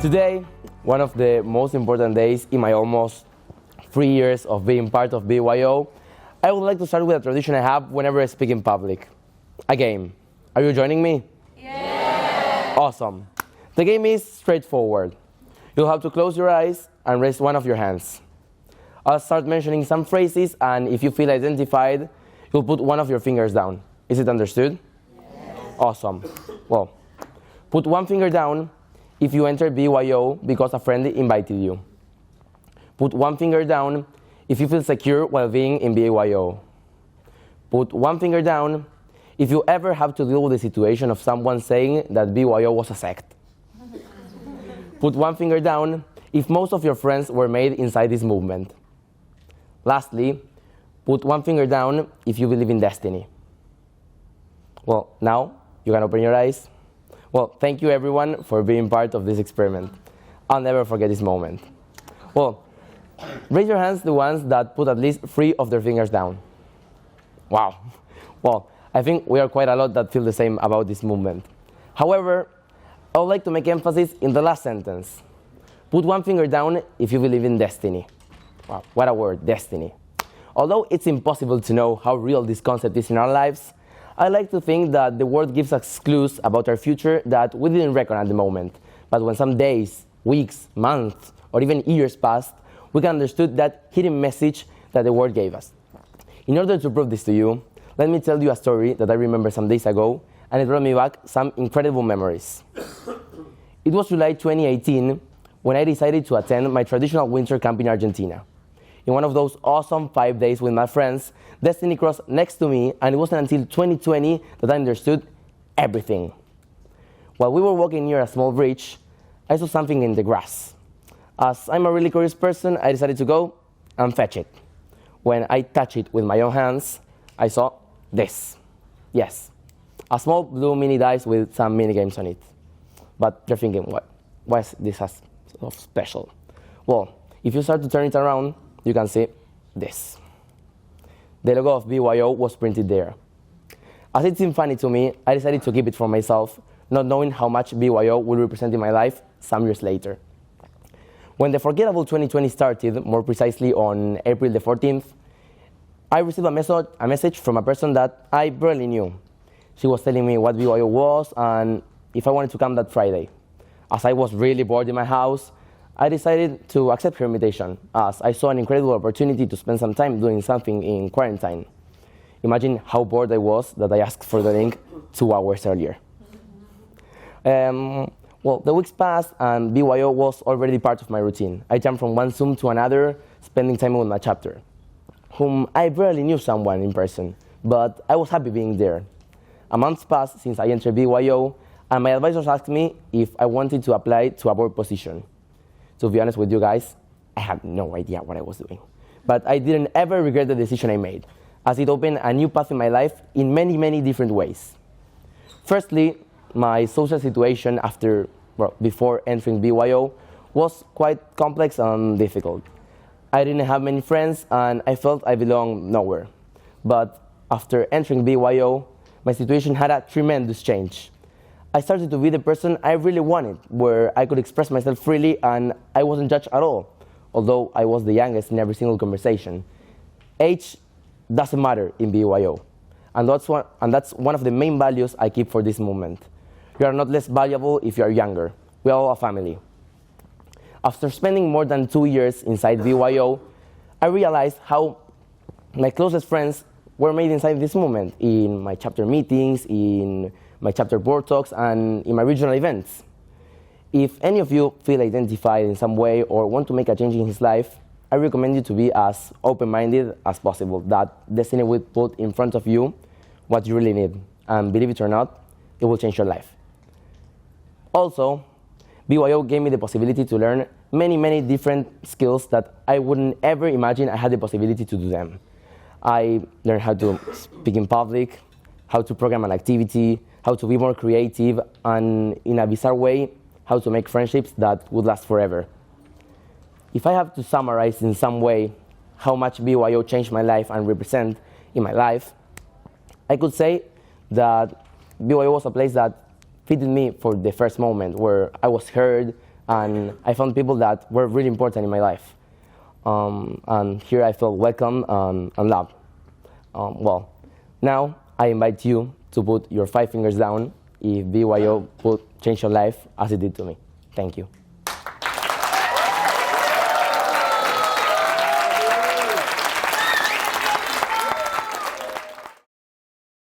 Today, one of the most important days in my almost 3 years of being part of BBYO, I would like to start with a tradition I have whenever I speak in public. A game. Are you joining me? Yeah! Awesome. The game is straightforward. You'll have to close your eyes and raise one of your hands. I'll start mentioning some phrases, and if you feel identified, you'll put one of your fingers down. Is it understood? Yes. Awesome. Well, put one finger down if you enter BBYO because a friend invited you. Put one finger down if you feel secure while being in BBYO. Put one finger down if you ever have to deal with the situation of someone saying that BBYO was a sect. Put one finger down if most of your friends were made inside this movement. Lastly, put one finger down if you believe in destiny. Well, now you can open your eyes. Well, thank you everyone for being part of this experiment. I'll never forget this moment. Well, raise your hands, the ones that put at least 3 of their fingers down. Wow. Well, I think we are quite a lot that feel the same about this movement. However, I would like to make emphasis in the last sentence. Put one finger down if you believe in destiny. Wow, what a word, destiny. Although it's impossible to know how real this concept is in our lives, I like to think that the world gives us clues about our future that we didn't reckon at the moment. But when some days, weeks, months, or even years passed, we can understand that hidden message that the world gave us. In order to prove this to you, let me tell you a story that I remember some days ago, and it brought me back some incredible memories. It was July 2018 when I decided to attend my traditional winter camp in Argentina. In one of those awesome 5 days with my friends, destiny crossed next to me, and it wasn't until 2020 that I understood everything. While we were walking near a small bridge, I saw something in the grass. As I'm a really curious person, I decided to go and fetch it. When I touched it with my own hands, I saw this. Yes, a small blue mini dice with some mini games on it. But you're thinking, why is this so special? Well, if you start to turn it around, you can see this. The logo of BBYO was printed there. As it seemed funny to me, I decided to keep it for myself, not knowing how much BBYO will represent in my life some years later. When the forgettable 2020 started, more precisely on April the 14th, I received a message from a person that I barely knew. She was telling me what BBYO was and if I wanted to come that Friday. As I was really bored in my house, I decided to accept her invitation, as I saw an incredible opportunity to spend some time doing something in quarantine. Imagine how bored I was that I asked for the link 2 hours earlier. Well, the weeks passed and BBYO was already part of my routine. I jumped from one Zoom to another, spending time with my chapter, whom I barely knew someone in person, but I was happy being there. A month passed since I entered BBYO, and my advisors asked me if I wanted to apply to a board position. To be honest with you guys, I had no idea what I was doing. But I didn't ever regret the decision I made, as it opened a new path in my life in many, many different ways. Firstly, my social situation before entering BBYO was quite complex and difficult. I didn't have many friends, and I felt I belonged nowhere. But after entering BBYO, my situation had a tremendous change. I started to be the person I really wanted, where I could express myself freely and I wasn't judged at all, although I was the youngest in every single conversation. Age doesn't matter in BBYO, and that's one of the main values I keep for this movement. You are not less valuable if you are younger. We are all a family. After spending more than 2 years inside BBYO, I realized how my closest friends were made inside this movement, in my chapter meetings, in my chapter board talks, and in my regional events. If any of you feel identified in some way or want to make a change in his life, I recommend you to be as open-minded as possible, that destiny will put in front of you what you really need. And believe it or not, it will change your life. Also, BBYO gave me the possibility to learn many, many different skills that I wouldn't ever imagine I had the possibility to do them. I learned how to speak in public, how to program an activity, how to be more creative, and in a bizarre way, how to make friendships that would last forever. If I have to summarize in some way how much BBYO changed my life and represent in my life, I could say that BBYO was a place that fitted me for the first moment, where I was heard, And I found people that were really important in my life. And here I felt welcome and loved. Well, now I invite you to put your 5 fingers down if BYO would change your life as it did to me. Thank you.